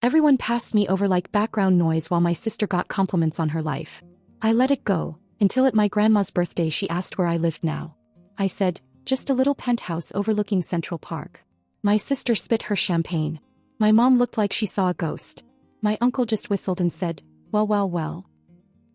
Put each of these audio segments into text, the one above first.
Everyone passed me over like background noise while my sister got compliments on her life. I let it go, until at my grandma's birthday she asked where I lived now. I said, just a little penthouse overlooking Central Park. My sister spit her champagne. My mom looked like she saw a ghost. My uncle just whistled and said, well, well, well.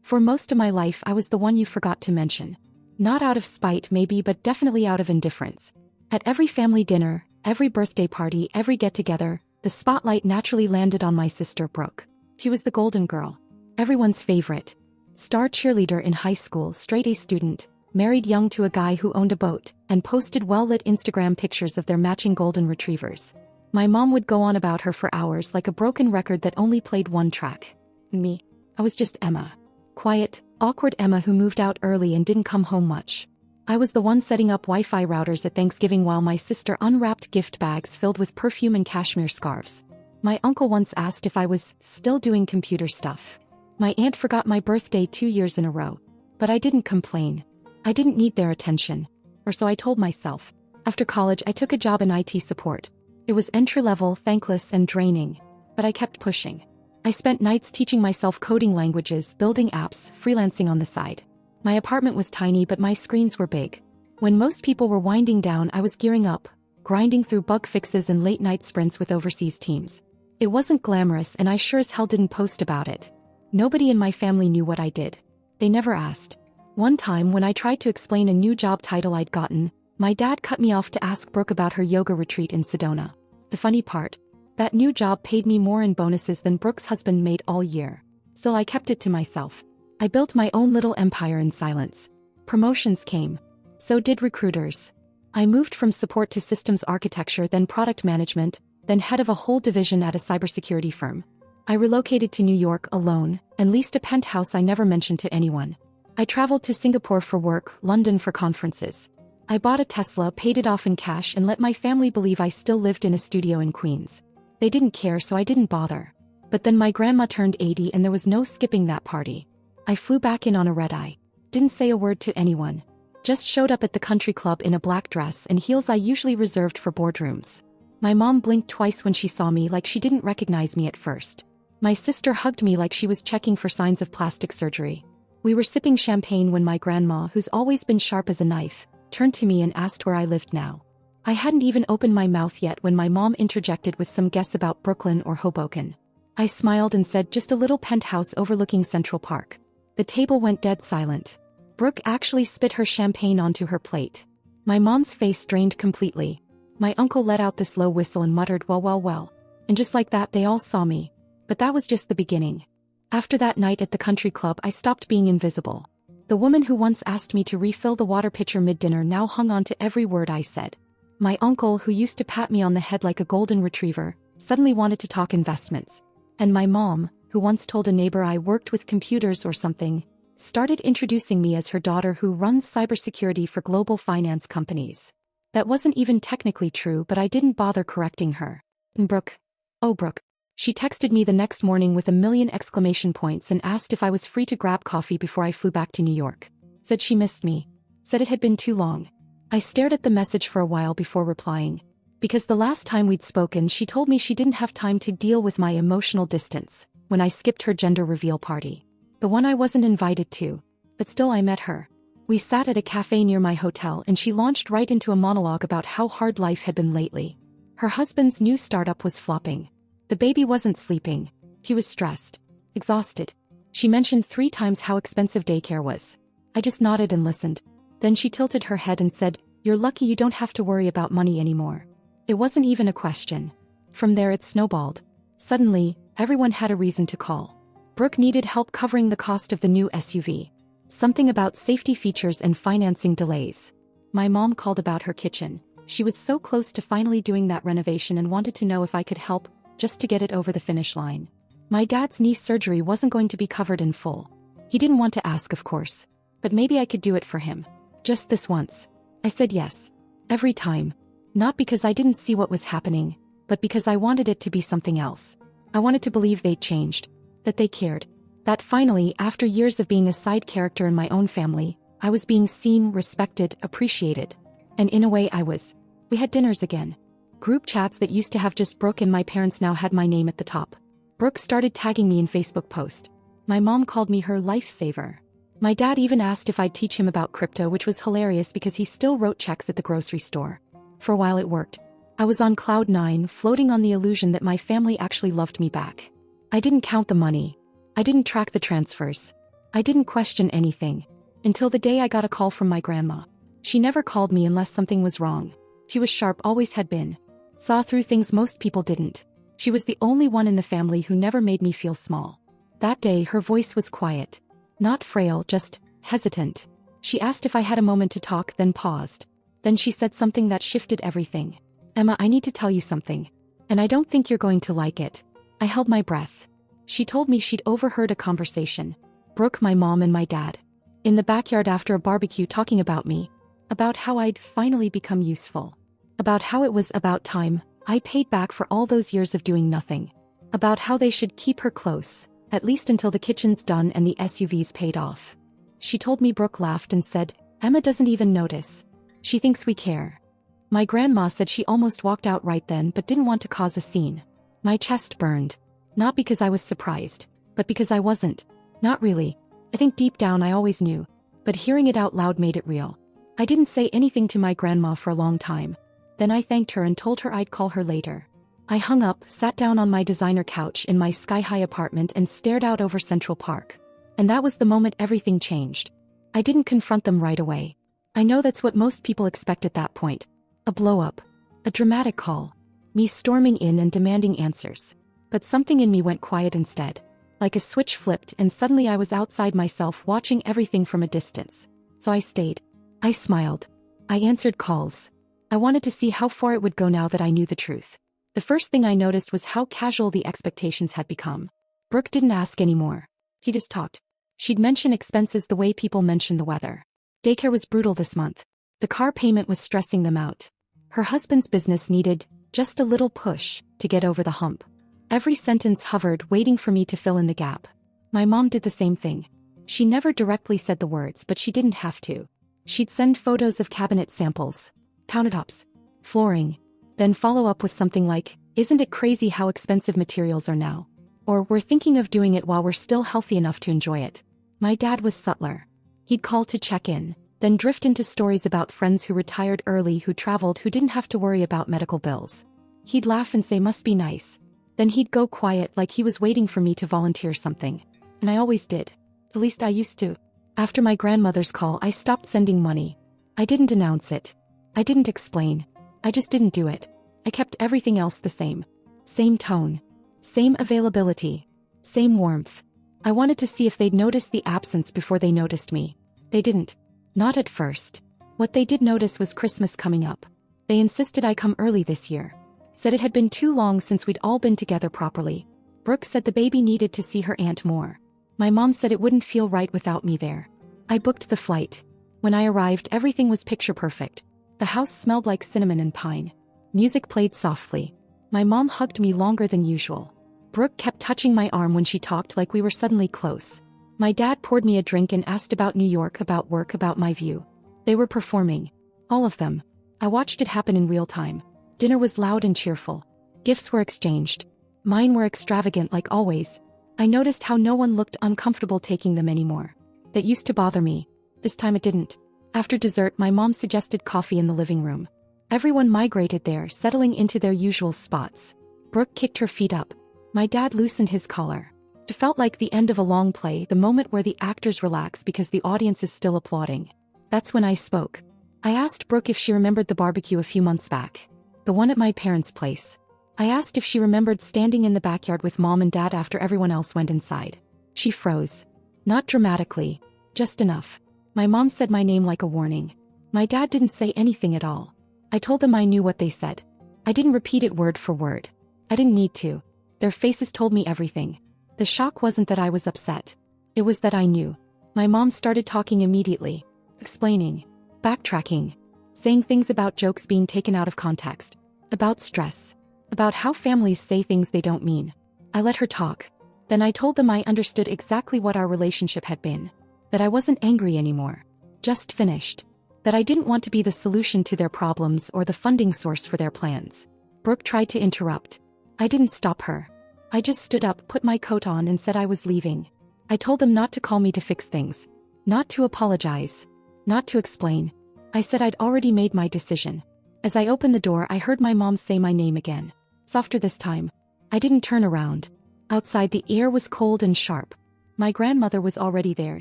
For most of my life I was the one you forgot to mention. Not out of spite maybe, but definitely out of indifference. At every family dinner, every birthday party, every get-together, the spotlight naturally landed on my sister Brooke. She was the golden girl. Everyone's favorite. Star cheerleader in high school, straight-A student, married young to a guy who owned a boat, and posted well-lit Instagram pictures of their matching golden retrievers. My mom would go on about her for hours like a broken record that only played one track. Me, I was just Emma. Quiet, awkward Emma who moved out early and didn't come home much. I was the one setting up Wi-Fi routers at Thanksgiving while my sister unwrapped gift bags filled with perfume and cashmere scarves. My uncle once asked if I was still doing computer stuff. My aunt forgot my birthday 2 years in a row. But I didn't complain. I didn't need their attention. Or so I told myself. After college I took a job in IT support. It was entry-level, thankless and draining. But I kept pushing. I spent nights teaching myself coding languages, building apps, freelancing on the side. My apartment was tiny but my screens were big. When most people were winding down I was gearing up, grinding through bug fixes and late-night sprints with overseas teams. It wasn't glamorous and I sure as hell didn't post about it. Nobody in my family knew what I did. They never asked. One time when I tried to explain a new job title I'd gotten, my dad cut me off to ask Brooke about her yoga retreat in Sedona. The funny part? That new job paid me more in bonuses than Brooke's husband made all year. So I kept it to myself. I built my own little empire in silence. Promotions came. So did recruiters. I moved from support to systems architecture, then product management, then head of a whole division at a cybersecurity firm. I relocated to New York alone and leased a penthouse I never mentioned to anyone. I traveled to Singapore for work, London for conferences. I bought a Tesla, paid it off in cash and let my family believe I still lived in a studio in Queens. They didn't care so I didn't bother. But then my grandma turned 80 and there was no skipping that party. I flew back in on a red-eye. Didn't say a word to anyone. Just showed up at the country club in a black dress and heels I usually reserved for boardrooms. My mom blinked twice when she saw me like she didn't recognize me at first. My sister hugged me like she was checking for signs of plastic surgery. We were sipping champagne when my grandma, who's always been sharp as a knife, turned to me and asked where I lived now. I hadn't even opened my mouth yet when my mom interjected with some guess about Brooklyn or Hoboken. I smiled and said just a little penthouse overlooking Central Park. The table went dead silent. Brooke actually spit her champagne onto her plate. My mom's face drained completely. My uncle let out this low whistle and muttered, well, well, well. And just like that they all saw me. But that was just the beginning. After that night at the country club I stopped being invisible. The woman who once asked me to refill the water pitcher mid-dinner now hung on to every word I said. My uncle, who used to pat me on the head like a golden retriever, suddenly wanted to talk investments. And my mom, who once told a neighbor I worked with computers or something, started introducing me as her daughter who runs cybersecurity for global finance companies. That wasn't even technically true, but I didn't bother correcting her. Brooke. Oh, Brooke. She texted me the next morning with a million exclamation points and asked if I was free to grab coffee before I flew back to New York. Said she missed me. Said it had been too long. I stared at the message for a while before replying. Because the last time we'd spoken she told me she didn't have time to deal with my emotional distance when I skipped her gender reveal party. The one I wasn't invited to. But still I met her. We sat at a cafe near my hotel and she launched right into a monologue about how hard life had been lately. Her husband's new startup was flopping. The baby wasn't sleeping. He was stressed. Exhausted. She mentioned 3 times how expensive daycare was. I just nodded and listened. Then she tilted her head and said, "You're lucky you don't have to worry about money anymore." It wasn't even a question. From there it snowballed. Suddenly, everyone had a reason to call. Brooke needed help covering the cost of the new SUV. Something about safety features and financing delays. My mom called about her kitchen. She was so close to finally doing that renovation and wanted to know if I could help, just to get it over the finish line. My dad's knee surgery wasn't going to be covered in full. He didn't want to ask, of course. But maybe I could do it for him. Just this once. I said yes. Every time. Not because I didn't see what was happening, but because I wanted it to be something else. I wanted to believe they'd changed. That they cared. That finally, after years of being a side character in my own family, I was being seen, respected, appreciated. And in a way I was. We had dinners again. Group chats that used to have just Brooke and my parents now had my name at the top. Brooke started tagging me in Facebook posts. My mom called me her lifesaver. My dad even asked if I'd teach him about crypto, which was hilarious because he still wrote checks at the grocery store. For a while it worked. I was on cloud 9, floating on the illusion that my family actually loved me back. I didn't count the money. I didn't track the transfers. I didn't question anything. Until the day I got a call from my grandma. She never called me unless something was wrong. She was sharp, always had been. Saw through things most people didn't. She was the only one in the family who never made me feel small. That day her voice was quiet. Not frail, just hesitant. She asked if I had a moment to talk, then paused. Then she said something that shifted everything. "Emma, I need to tell you something. And I don't think you're going to like it." I held my breath. She told me she'd overheard a conversation. Brooke, my mom and my dad. In the backyard after a barbecue, talking about me. About how I'd finally become useful. About how it was about time I paid back for all those years of doing nothing. About how they should keep her close, at least until the kitchen's done and the SUV's paid off. She told me. Brooke laughed and said, "Emma doesn't even notice. She thinks we care." My grandma said she almost walked out right then but didn't want to cause a scene. My chest burned. Not because I was surprised, but because I wasn't. Not really. I think deep down I always knew, but hearing it out loud made it real. I didn't say anything to my grandma for a long time. Then I thanked her and told her I'd call her later. I hung up, sat down on my designer couch in my sky-high apartment and stared out over Central Park. And that was the moment everything changed. I didn't confront them right away. I know that's what most people expect at that point. A blow-up. A dramatic call. Me storming in and demanding answers. But something in me went quiet instead. Like a switch flipped and suddenly I was outside myself, watching everything from a distance. So I stayed. I smiled. I answered calls. I wanted to see how far it would go now that I knew the truth. The first thing I noticed was how casual the expectations had become. Brooke didn't ask anymore. He just talked. She'd mention expenses the way people mention the weather. Daycare was brutal this month. The car payment was stressing them out. Her husband's business needed just a little push to get over the hump. Every sentence hovered, waiting for me to fill in the gap. My mom did the same thing. She never directly said the words, but she didn't have to. She'd send photos of cabinet samples, countertops, flooring, then follow up with something like, "Isn't it crazy how expensive materials are now?" Or, "We're thinking of doing it while we're still healthy enough to enjoy it." My dad was subtler. He'd call to check in, then drift into stories about friends who retired early, who traveled, who didn't have to worry about medical bills. He'd laugh and say, "Must be nice." Then he'd go quiet, like he was waiting for me to volunteer something. And I always did. At least I used to. After my grandmother's call, I stopped sending money. I didn't announce it. I didn't explain. I just didn't do it. I kept everything else the same. Same tone. Same availability. Same warmth. I wanted to see if they'd notice the absence before they noticed me. They didn't. Not at first. What they did notice was Christmas coming up. They insisted I come early this year. Said it had been too long since we'd all been together properly. Brooke said the baby needed to see her aunt more. My mom said it wouldn't feel right without me there. I booked the flight. When I arrived, everything was picture perfect. The house smelled like cinnamon and pine. Music played softly. My mom hugged me longer than usual. Brooke kept touching my arm when she talked, like we were suddenly close. My dad poured me a drink and asked about New York, about work, about my view. They were performing. All of them. I watched it happen in real time. Dinner was loud and cheerful. Gifts were exchanged. Mine were extravagant like always. I noticed how no one looked uncomfortable taking them anymore. That used to bother me. This time it didn't. After dessert, my mom suggested coffee in the living room. Everyone migrated there, settling into their usual spots. Brooke kicked her feet up. My dad loosened his collar. It felt like the end of a long play, the moment where the actors relax because the audience is still applauding. That's when I spoke. I asked Brooke if she remembered the barbecue a few months back. The one at my parents' place. I asked if she remembered standing in the backyard with mom and dad after everyone else went inside. She froze. Not dramatically. Just enough. My mom said my name like a warning. My dad didn't say anything at all. I told them I knew what they said. I didn't repeat it word for word. I didn't need to. Their faces told me everything. The shock wasn't that I was upset. It was that I knew. My mom started talking immediately. Explaining. Backtracking. Saying things about jokes being taken out of context. About stress. About how families say things they don't mean. I let her talk. Then I told them I understood exactly what our relationship had been. That I wasn't angry anymore. Just finished. That I didn't want to be the solution to their problems or the funding source for their plans. Brooke tried to interrupt. I didn't stop her. I just stood up, put my coat on, and said I was leaving. I told them not to call me to fix things. Not to apologize. Not to explain. I said I'd already made my decision. As I opened the door, I heard my mom say my name again. Softer this time. I didn't turn around. Outside, the air was cold and sharp. My grandmother was already there,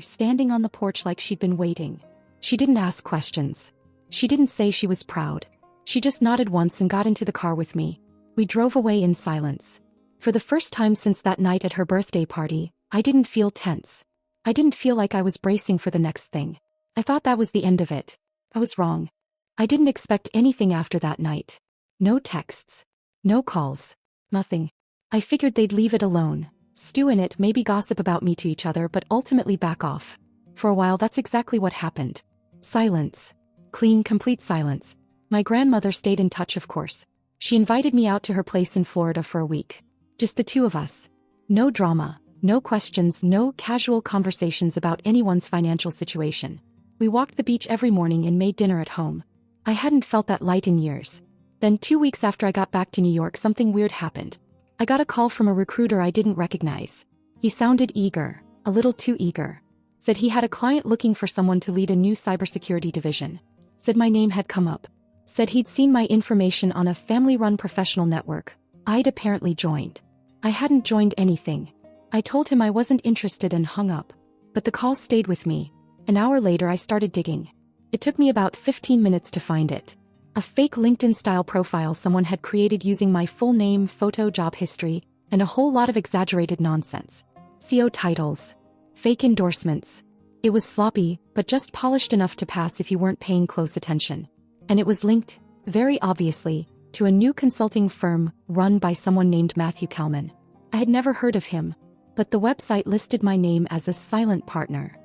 standing on the porch like she'd been waiting. She didn't ask questions. She didn't say she was proud. She just nodded once and got into the car with me. We drove away in silence. For the first time since that night at her birthday party, I didn't feel tense. I didn't feel like I was bracing for the next thing. I thought that was the end of it. I was wrong. I didn't expect anything after that night. No texts. No calls. Nothing. I figured they'd leave it alone, stew in it, maybe gossip about me to each other, but ultimately back off. For a while, that's exactly what happened. Silence. Clean, complete silence. My grandmother stayed in touch, of course. She invited me out to her place in Florida for a week. Just the two of us. No drama, no questions, no casual conversations about anyone's financial situation. We walked the beach every morning and made dinner at home. I hadn't felt that light in years. Then 2 weeks after I got back to New York, something weird happened. I got a call from a recruiter I didn't recognize. He sounded eager, a little too eager. Said he had a client looking for someone to lead a new cybersecurity division. Said my name had come up. Said he'd seen my information on a family-run professional network. I'd apparently joined. I hadn't joined anything. I told him I wasn't interested and hung up. But the call stayed with me. An hour later, I started digging. It took me about 15 minutes to find it. A fake LinkedIn-style profile someone had created using my full name, photo, job history, and a whole lot of exaggerated nonsense. CO titles. Fake endorsements. It was sloppy, but just polished enough to pass if you weren't paying close attention. And it was linked, very obviously, to a new consulting firm run by someone named Matthew Kalman. I had never heard of him, but the website listed my name as a silent partner.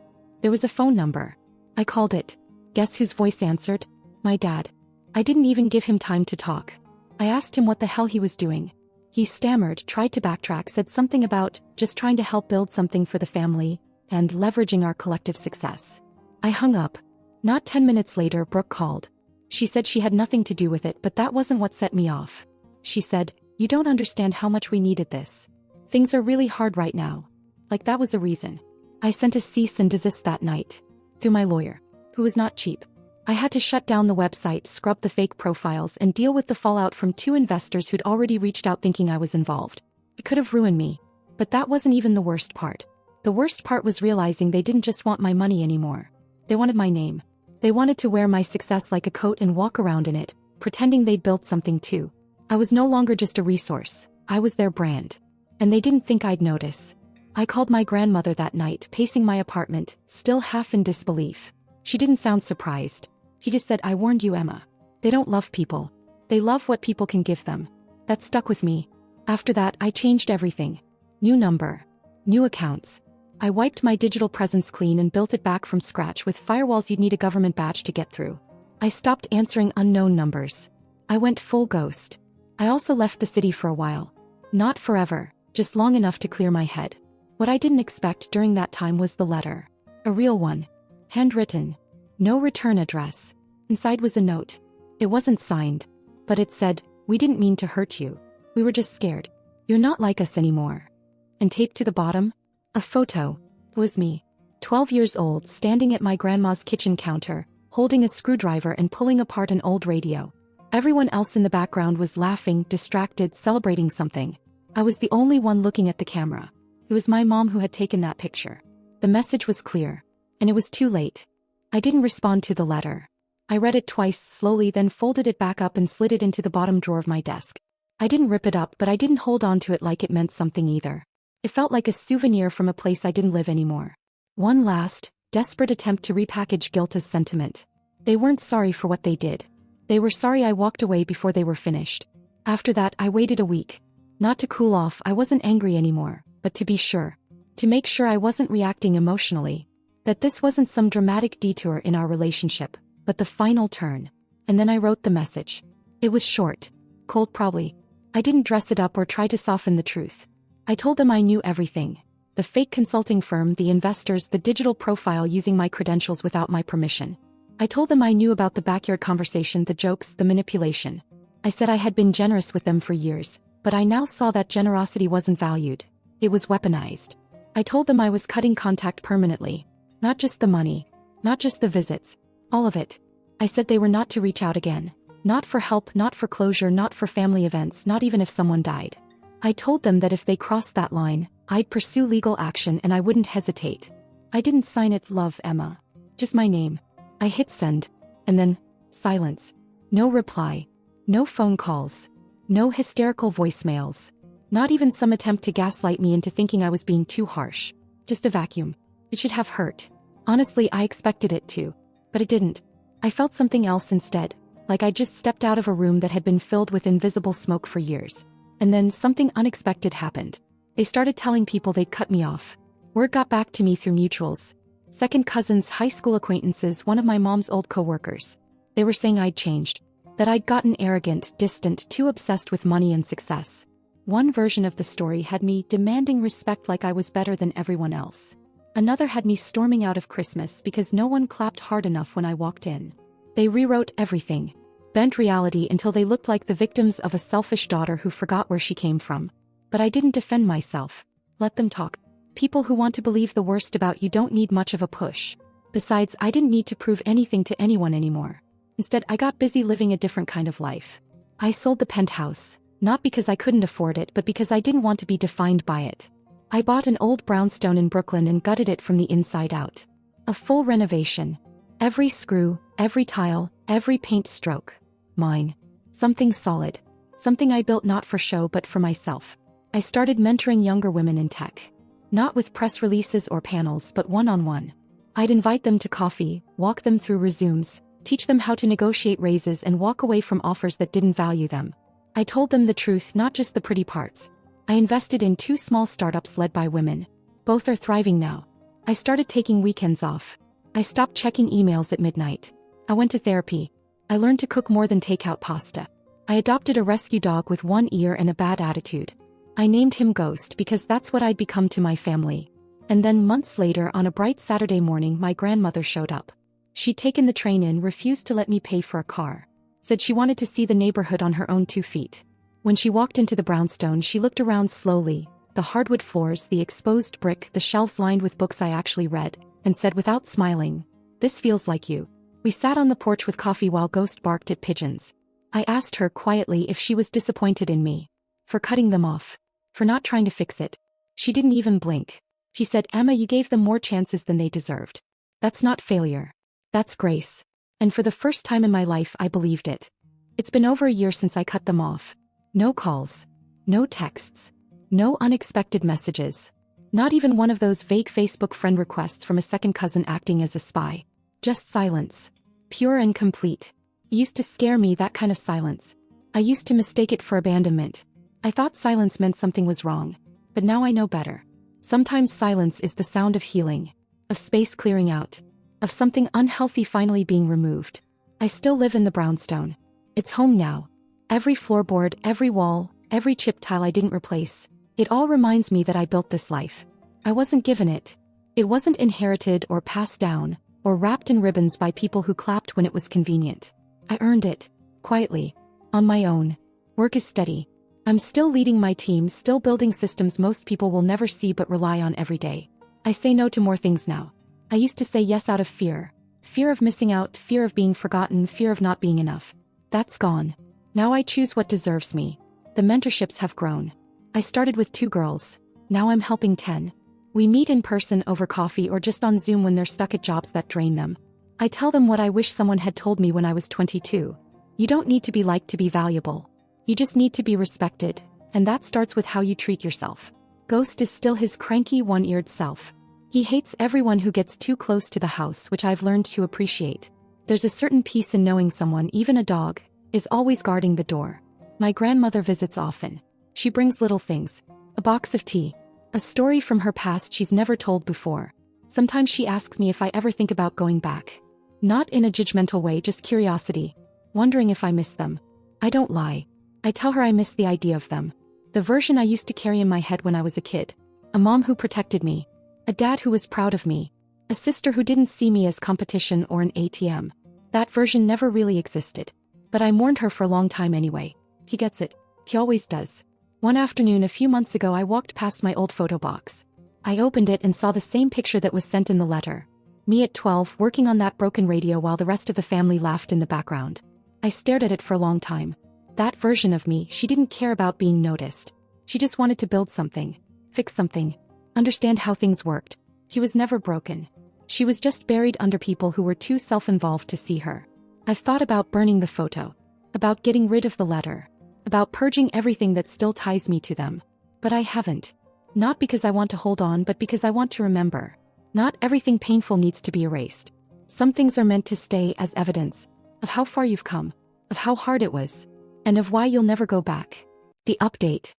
There was a phone number. I called it. Guess whose voice answered? My dad. I didn't even give him time to talk. I asked him what the hell he was doing. He stammered, tried to backtrack, said something about just trying to help build something for the family and leveraging our collective success. I hung up. Not 10 minutes later, Brooke called. She said she had nothing to do with it, but that wasn't what set me off. She said, "You don't understand how much we needed this. Things are really hard right now." Like that was a reason. I sent a cease and desist that night. Through my lawyer, who was not cheap. I had to shut down the website, scrub the fake profiles, and deal with the fallout from 2 investors who'd already reached out thinking I was involved. It could have ruined me. But that wasn't even the worst part. The worst part was realizing they didn't just want my money anymore. They wanted my name. They wanted to wear my success like a coat and walk around in it, pretending they'd built something too. I was no longer just a resource. I was their brand. And they didn't think I'd notice. I called my grandmother that night, pacing my apartment, still half in disbelief. She didn't sound surprised. He just said, "I warned you, Emma. They don't love people. They love what people can give them." That stuck with me. After that, I changed everything. New number. New accounts. I wiped my digital presence clean and built it back from scratch with firewalls you'd need a government badge to get through. I stopped answering unknown numbers. I went full ghost. I also left the city for a while. Not forever, just long enough to clear my head. What I didn't expect during that time was the letter. A real one. Handwritten. No return address. Inside was a note. It wasn't signed. But it said, "We didn't mean to hurt you. We were just scared. You're not like us anymore." And taped to the bottom? A photo. It was me. 12 years old, standing at my grandma's kitchen counter, holding a screwdriver and pulling apart an old radio. Everyone else in the background was laughing, distracted, celebrating something. I was the only one looking at the camera. It was my mom who had taken that picture. The message was clear. And it was too late. I didn't respond to the letter. I read it twice slowly, then folded it back up and slid it into the bottom drawer of my desk. I didn't rip it up, but I didn't hold on to it like it meant something either. It felt like a souvenir from a place I didn't live anymore. One last, desperate attempt to repackage guilt as sentiment. They weren't sorry for what they did. They were sorry I walked away before they were finished. After that, I waited a week. Not to cool off, I wasn't angry anymore, but to be sure. To make sure I wasn't reacting emotionally. That this wasn't some dramatic detour in our relationship, but the final turn. And then I wrote the message. It was short. Cold probably. I didn't dress it up or try to soften the truth. I told them I knew everything. The fake consulting firm, the investors, the digital profile using my credentials without my permission. I told them I knew about the backyard conversation, the jokes, the manipulation. I said I had been generous with them for years. But I now saw that generosity wasn't valued. It was weaponized. I told them I was cutting contact permanently. Not just the money. Not just the visits. All of it. I said they were not to reach out again. Not for help, not for closure, not for family events, not even if someone died. I told them that if they crossed that line, I'd pursue legal action and I wouldn't hesitate. I didn't sign it, Love, Emma. Just my name. I hit send. And then, silence. No reply. No phone calls. No hysterical voicemails. Not even some attempt to gaslight me into thinking I was being too harsh. Just a vacuum. It should have hurt. Honestly, I expected it to. But it didn't. I felt something else instead, like I just stepped out of a room that had been filled with invisible smoke for years. And then something unexpected happened. They started telling people they'd cut me off. Word got back to me through mutuals. Second cousins, high school acquaintances, one of my mom's old co-workers. They were saying I'd changed. That I'd gotten arrogant, distant, too obsessed with money and success. One version of the story had me demanding respect like I was better than everyone else. Another had me storming out of Christmas because no one clapped hard enough when I walked in. They rewrote everything. Bent reality until they looked like the victims of a selfish daughter who forgot where she came from. But I didn't defend myself. Let them talk. People who want to believe the worst about you don't need much of a push. Besides, I didn't need to prove anything to anyone anymore. Instead, I got busy living a different kind of life. I sold the penthouse, not because I couldn't afford it but because I didn't want to be defined by it. I bought an old brownstone in Brooklyn and gutted it from the inside out. A full renovation. Every screw, every tile, every paint stroke. Mine. Something solid. Something I built not for show but for myself. I started mentoring younger women in tech. Not with press releases or panels but one-on-one. I'd invite them to coffee, walk them through resumes, teach them how to negotiate raises and walk away from offers that didn't value them. I told them the truth, not just the pretty parts. I invested in 2 small startups led by women. Both are thriving now. I started taking weekends off. I stopped checking emails at midnight. I went to therapy. I learned to cook more than takeout pasta. I adopted a rescue dog with one ear and a bad attitude. I named him Ghost because that's what I'd become to my family. And then months later, on a bright Saturday morning, my grandmother showed up. She'd taken the train in, refused to let me pay for a car. Said she wanted to see the neighborhood on her own 2 feet. When she walked into the brownstone, she looked around slowly, the hardwood floors, the exposed brick, the shelves lined with books I actually read, and said without smiling, "This feels like you." We sat on the porch with coffee while Ghost barked at pigeons. I asked her quietly if she was disappointed in me. For cutting them off. For not trying to fix it. She didn't even blink. She said, "Emma, you gave them more chances than they deserved. That's not failure. That's grace." And for the first time in my life, I believed it. It's been over a year since I cut them off. No calls. No texts. No unexpected messages. Not even one of those vague Facebook friend requests from a second cousin acting as a spy. Just silence. Pure and complete. It used to scare me, that kind of silence. I used to mistake it for abandonment. I thought silence meant something was wrong. But now I know better. Sometimes silence is the sound of healing. Of space clearing out. Of something unhealthy finally being removed. I still live in the brownstone. It's home now. Every floorboard, every wall, every chip tile I didn't replace. It all reminds me that I built this life. I wasn't given it. It wasn't inherited or passed down, or wrapped in ribbons by people who clapped when it was convenient. I earned it. Quietly. On my own. Work is steady. I'm still leading my team, still building systems most people will never see but rely on every day. I say no to more things now. I used to say yes out of fear. Fear of missing out, fear of being forgotten, fear of not being enough. That's gone. Now I choose what deserves me. The mentorships have grown. I started with 2 girls. Now I'm helping 10. We meet in person over coffee or just on Zoom when they're stuck at jobs that drain them. I tell them what I wish someone had told me when I was 22. You don't need to be liked to be valuable. You just need to be respected, and that starts with how you treat yourself. Ghost is still his cranky, one-eared self. He hates everyone who gets too close to the house, which I've learned to appreciate. There's a certain peace in knowing someone, even a dog, is always guarding the door. My grandmother visits often. She brings little things. A box of tea. A story from her past she's never told before. Sometimes she asks me if I ever think about going back. Not in a judgmental way, just curiosity. Wondering if I miss them. I don't lie. I tell her I miss the idea of them. The version I used to carry in my head when I was a kid. A mom who protected me. A dad who was proud of me. A sister who didn't see me as competition or an ATM. That version never really existed. But I mourned her for a long time anyway. He gets it. He always does. One afternoon a few months ago I walked past my old photo box. I opened it and saw the same picture that was sent in the letter. Me at 12 working on that broken radio while the rest of the family laughed in the background. I stared at it for a long time. That version of me, she didn't care about being noticed. She just wanted to build something, fix something, understand how things worked. She was never broken. She was just buried under people who were too self-involved to see her. I've thought about burning the photo, about getting rid of the letter, about purging everything that still ties me to them. But I haven't. Not because I want to hold on, but because I want to remember. Not everything painful needs to be erased. Some things are meant to stay as evidence of how far you've come, of how hard it was, and of why you'll never go back. The update.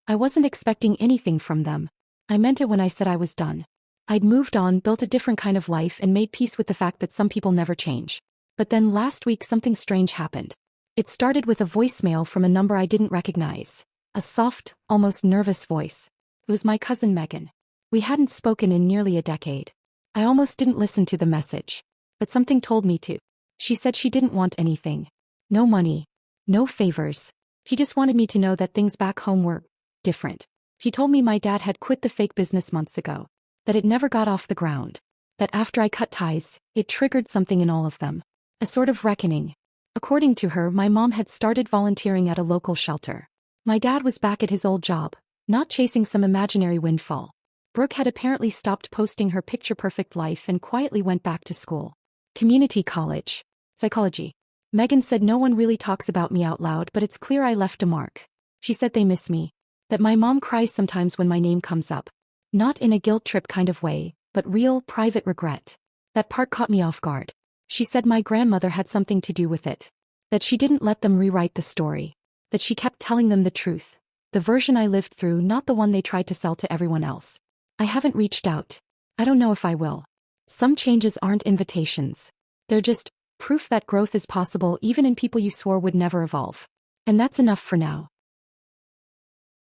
I wasn't expecting anything from them. I meant it when I said I was done. I'd moved on, built a different kind of life, and made peace with the fact that some people never change. But then last week something strange happened. It started with a voicemail from a number I didn't recognize. A soft, almost nervous voice. It was my cousin Megan. We hadn't spoken in nearly a decade. I almost didn't listen to the message. But something told me to. She said she didn't want anything. No money. No favors. She just wanted me to know that things back home were different. She told me my dad had quit the fake business months ago. That it never got off the ground. That after I cut ties, it triggered something in all of them. A sort of reckoning. According to her, my mom had started volunteering at a local shelter. My dad was back at his old job, not chasing some imaginary windfall. Brooke had apparently stopped posting her picture-perfect life and quietly went back to school. Community college. Psychology. Megan said no one really talks about me out loud, but it's clear I left a mark. She said they miss me. That my mom cries sometimes when my name comes up. Not in a guilt trip kind of way, but real, private regret. That part caught me off guard. She said my grandmother had something to do with it. That she didn't let them rewrite the story. That she kept telling them the truth. The version I lived through, not the one they tried to sell to everyone else. I haven't reached out. I don't know if I will. Some changes aren't invitations. They're just proof that growth is possible even in people you swore would never evolve. And that's enough for now.